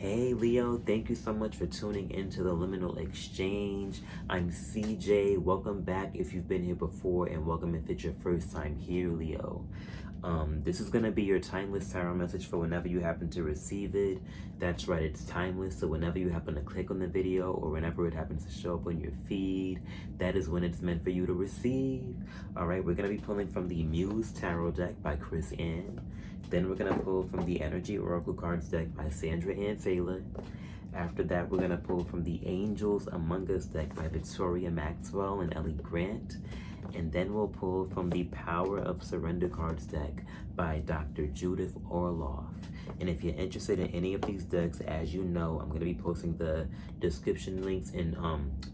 Hey Leo, thank you so much for tuning into the Liminal Exchange. I'm CJ. Welcome back if you've been here before, and welcome if it's your first time here, Leo. This is going to be your timeless tarot message for whenever you happen to receive it. That's right, it's timeless. So whenever you happen to click on the video or whenever it happens to show up on your feed, that is when it's meant for you to receive. All right, we're going to be pulling from the Muse Tarot deck by Chris Ann. Then we're going to pull from the Energy Oracle Cards deck by Sandra Ann Taylor. After that, we're going to pull from the Angels Among Us deck by Victoria Maxwell and Ellie Grant. And then we'll pull from the Power of Surrender Cards deck by Dr. Judith Orloff. And if you're interested in any of these decks, as you know, I'm going to be posting the description links in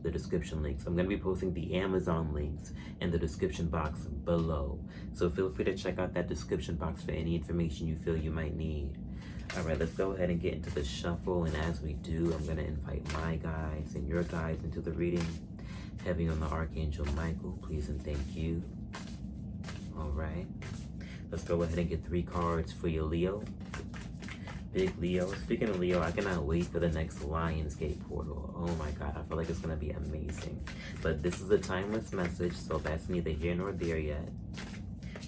the description links. I'm going to be posting the Amazon links in the description box below. So feel free to check out that description box for any information you feel you might need. All right, let's go ahead and get into the shuffle. And as we do, I'm going to invite my guides and your guides into the reading. Heavy on the Archangel Michael, please and thank you. All right, let's go ahead and get 3 cards for your Leo. Big Leo. Speaking of Leo, I cannot wait for the next Lionsgate portal. Oh my God, I feel like it's going to be amazing. But this is a timeless message, so that's neither here nor there yet.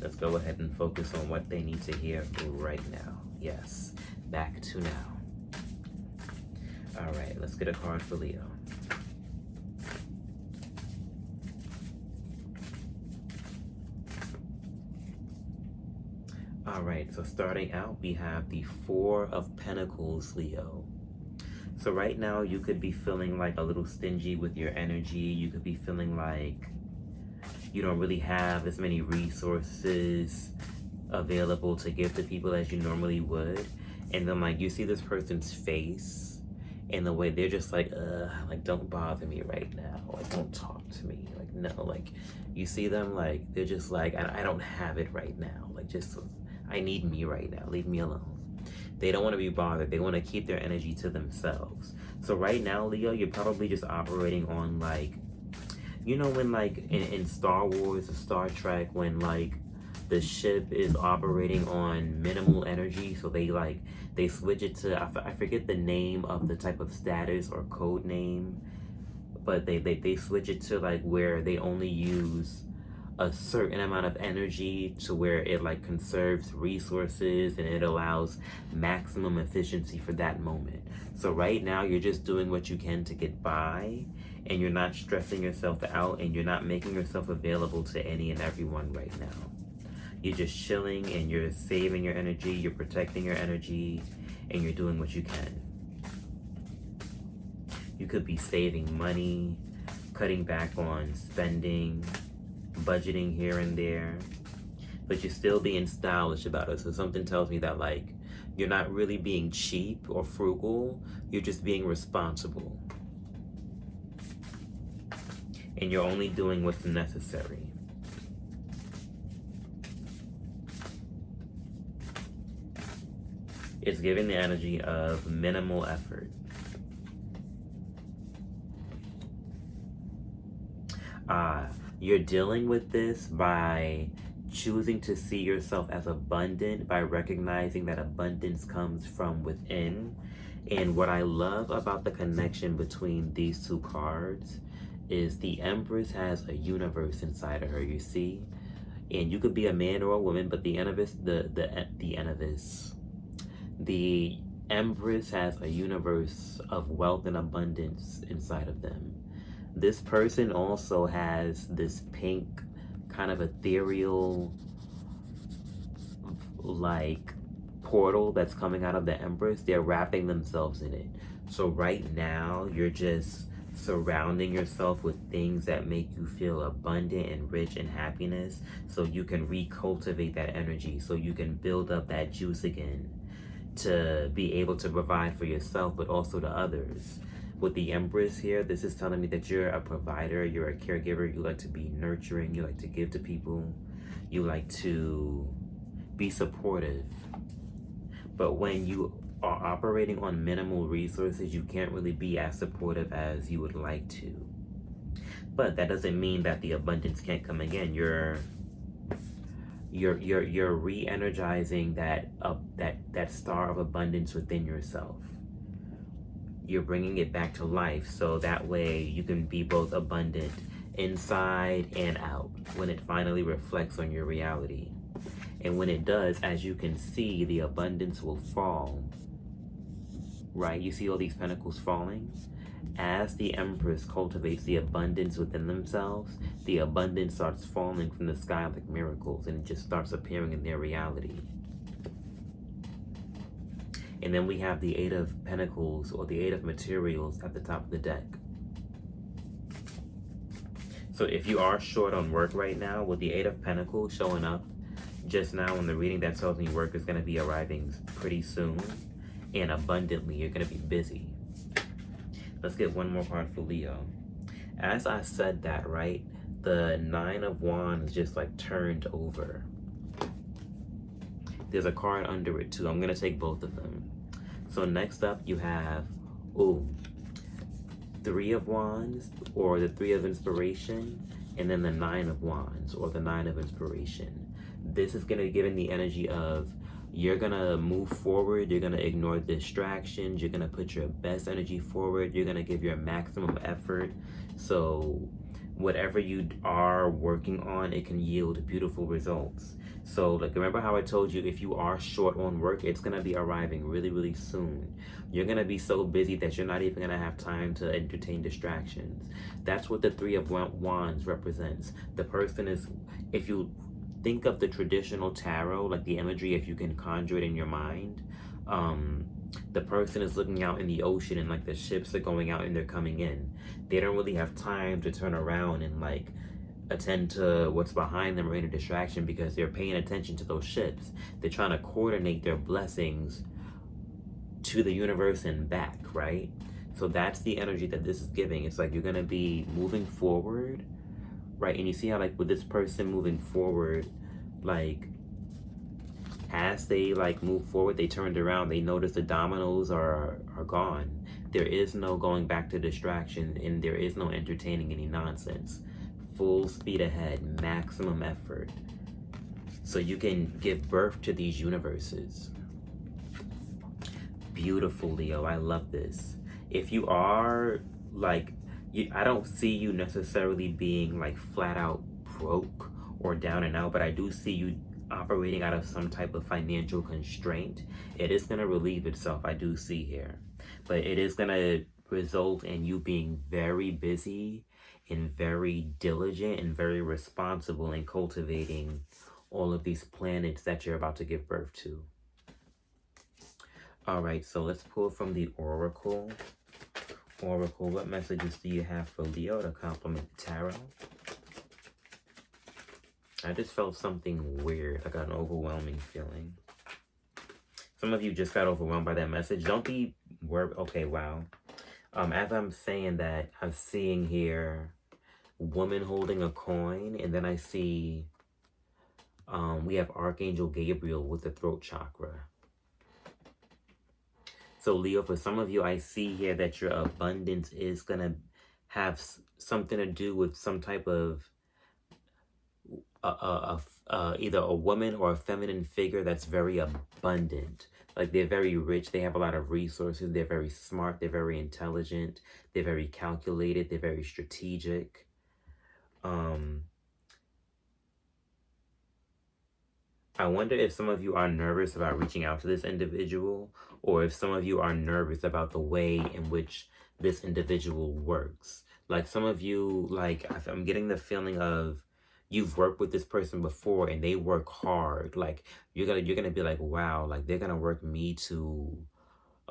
Let's go ahead and focus on what they need to hear right now. Yes, back to now. All right, let's get a card for Leo. All right, so starting out, we have the 4 of Pentacles, Leo. So right now, you could be feeling like a little stingy with your energy. You could be feeling like you don't really have as many resources available to give to people as you normally would. And then, like, you see this person's face and the way they're just like don't bother me right now. Like, don't talk to me. Like, no, like, you see them, like, they're just like, I don't have it right now. Like, just... I need me right now. Leave me alone. They don't want to be bothered. They want to keep their energy to themselves. So right now, Leo, you're probably just operating on, like, you know, when, like, in Star Wars or Star Trek, when, like, the ship is operating on minimal energy, so they switch it to, I forget the name of the type of status or code name, but they switch it to, like, where they only use a certain amount of energy to where it, like, conserves resources and it allows maximum efficiency for that moment. So right now you're just doing what you can to get by, and you're not stressing yourself out, and you're not making yourself available to any and everyone right now. You're just chilling and you're saving your energy, you're protecting your energy, and you're doing what you can. You could be saving money, cutting back on spending, budgeting here and there, but you're still being stylish about it. So something tells me that, like, you're not really being cheap or frugal, you're just being responsible. And you're only doing what's necessary. It's giving the energy of minimal effort. You're dealing with this by choosing to see yourself as abundant, by recognizing that abundance comes from within. And what I love about the connection between these 2 cards is the Empress has a universe inside of her, you see? And you could be a man or a woman, but the Empress has a universe of wealth and abundance inside of them. This person also has this pink, kind of ethereal, like, portal that's coming out of the Empress. They're wrapping themselves in it. So right now, you're just surrounding yourself with things that make you feel abundant and rich in happiness, so you can recultivate that energy, so you can build up that juice again to be able to provide for yourself, but also to others. With the Empress here, this is telling me that you're a provider, you're a caregiver, you like to be nurturing, you like to give to people, you like to be supportive. But when you are operating on minimal resources, you can't really be as supportive as you would like to. But that doesn't mean that the abundance can't come again. You're re-energizing that star of abundance within yourself. you're bringing it back to life, so that way you can be both abundant inside and out when it finally reflects on your reality. And when it does, as you can see, the abundance will fall, right? You see all these pentacles falling? As the Empress cultivates the abundance within themselves, the abundance starts falling from the sky like miracles, and it just starts appearing in their reality. And then we have the Eight of Pentacles, or the Eight of Materials, at the top of the deck. So if you are short on work right now, with the Eight of Pentacles showing up just now in the reading, that tells me work is going to be arriving pretty soon and abundantly. You're going to be busy. Let's get one more card for Leo. As I said that, right, the Nine of Wands just like turned over. There's a card under it too. I'm going to take both of them. So next up you have, Three of Wands, or the Three of Inspiration, and then the Nine of Wands, or the Nine of Inspiration. This is going to be given the energy of you're going to move forward, you're going to ignore distractions, you're going to put your best energy forward, you're going to give your maximum effort. So whatever you are working on, it can yield beautiful results. So like, remember how I told you, if you are short on work, it's going to be arriving really, really soon. You're going to be so busy that you're not even going to have time to entertain distractions. That's what the Three of Wands represents. The person is, if you think of the traditional tarot, like the imagery, if you can conjure it in your mind, the person is looking out in the ocean, and like the ships are going out and they're coming in. They don't really have time to turn around and like attend to what's behind them or any distraction, because they're paying attention to those ships. They're trying to coordinate their blessings to the universe and back, right? So that's the energy that this is giving. It's like you're going to be moving forward, right? And you see how like with this person moving forward, like as they like move forward, they turned around, they notice the dominoes are gone. There is no going back to distraction, and there is no entertaining any nonsense. Full speed ahead, maximum effort, so you can give birth to these universes. Beautiful, Leo. I love this. If you are like, I don't see you necessarily being like flat out broke or down and out, but I do see you operating out of some type of financial constraint. It is going to relieve itself, I do see here, but it is going to result in you being very busy and very diligent and very responsible in cultivating all of these planets that you're about to give birth to. All right, so let's pull from the Oracle. Oracle, what messages do you have for Leo to complement the tarot? I just felt something weird. I got an overwhelming feeling. Some of you just got overwhelmed by that message. Don't be worried. Okay, wow. As I'm saying that, I'm seeing here woman holding a coin, and then I see we have Archangel Gabriel with the throat chakra. So Leo, for some of you, I see here that your abundance is going to have something to do with some type of either a woman or a feminine figure that's very abundant. Like they're very rich, they have a lot of resources, they're very smart, they're very intelligent, they're very calculated, they're very strategic. I wonder if some of you are nervous about reaching out to this individual, or if some of you are nervous about the way in which this individual works. Like some of you, like I'm getting the feeling of you've worked with this person before and they work hard. Like you're gonna be like, wow, like they're gonna work me to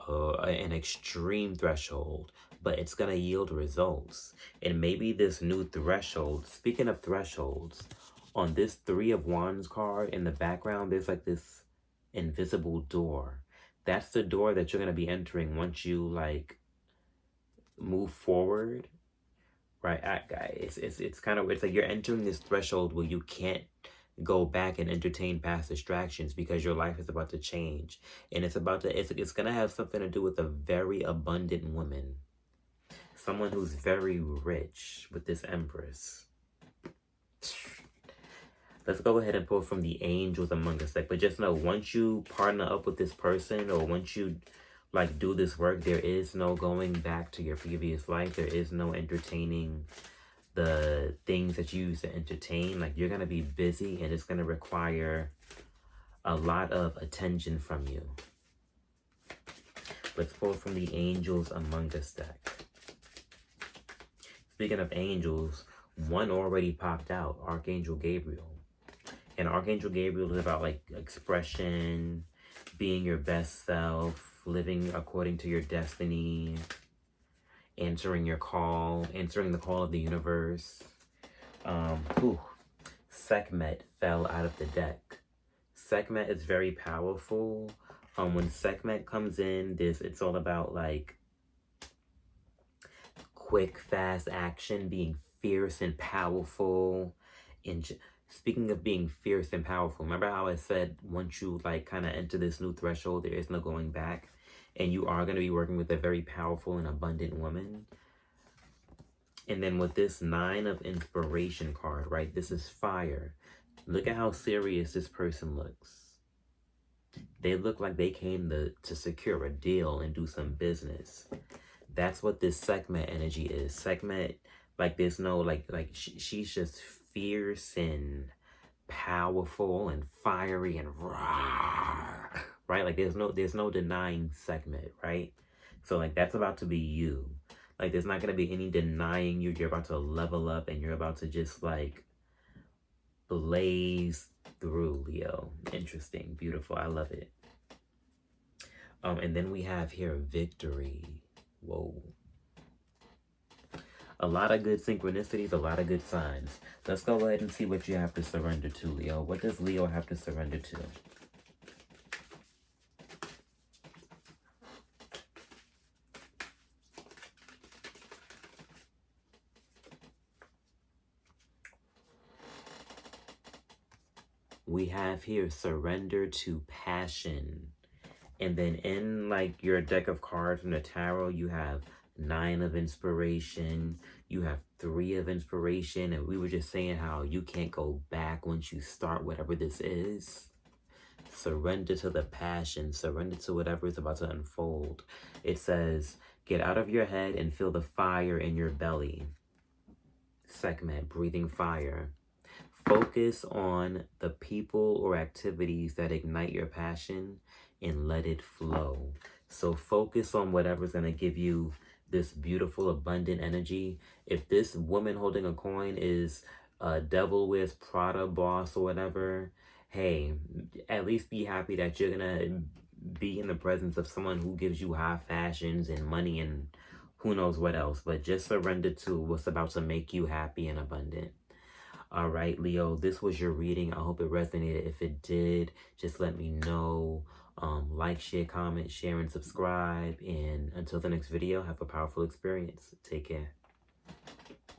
an extreme threshold, but it's gonna yield results. And maybe this new threshold, speaking of thresholds, on this Three of Wands card in the background, there's like this invisible door. That's the door that you're going to be entering once you like move forward, right? It's kind of, it's like you're entering this threshold where you can't go back and entertain past distractions, because your life is about to change, and it's going to have something to do with a very abundant woman, someone who's very rich with this Empress. Let's go ahead and pull from the angels among us. Like, but just know, once you partner up with this person, or once you like do this work. There is no going back to your previous life. There is no entertaining the things that you used to entertain. Like, you're going to be busy, and it's going to require a lot of attention from you. Let's pull from the Angels Among Us deck. Speaking of angels, one already popped out, Archangel Gabriel. And Archangel Gabriel is about like expression, being your best self, living according to your destiny, answering your call, answering the call of the universe. Sekhmet fell out of the deck. Sekhmet is very powerful. When Sekhmet comes in, it's all about like quick, fast action, being fierce and powerful. And speaking of being fierce and powerful, remember how I said once you like kind of enter this new threshold, there is no going back, and you are going to be working with a very powerful and abundant woman. And then with this Nine of Inspiration card, right, this is fire. Look at how serious this person looks. They look like they came to secure a deal and do some business. That's what this Sekhmet energy is. Sekhmet, like there's no, she's just fierce and powerful and fiery and raw, right? Like there's no denying Sekhmet, right? So like that's about to be you. Like there's not going to be any denying you. You're about to level up and you're about to just like blaze through, Leo. Interesting, beautiful. I love it. And then we have here victory. Whoa. A lot of good synchronicities, a lot of good signs. Let's go ahead and see what you have to surrender to, Leo. What does Leo have to surrender to? We have here surrender to passion. And then in like your deck of cards from the tarot, you have Nine of Inspiration, you have Three of Inspiration, and we were just saying how you can't go back once you start whatever this is. Surrender to the passion, surrender to whatever is about to unfold. It says, get out of your head and feel the fire in your belly. Sekhmet, breathing fire. Focus on the people or activities that ignite your passion and let it flow. So focus on whatever's going to give you this beautiful, abundant energy. If this woman holding a coin is a Devil Wears Prada boss or whatever, hey, at least be happy that you're going to be in the presence of someone who gives you high fashions and money and who knows what else. But just surrender to what's about to make you happy and abundant. All right, Leo, this was your reading. I hope it resonated. If it did, just let me know. Like, share, comment, share, and subscribe. And until the next video, have a powerful experience. Take care.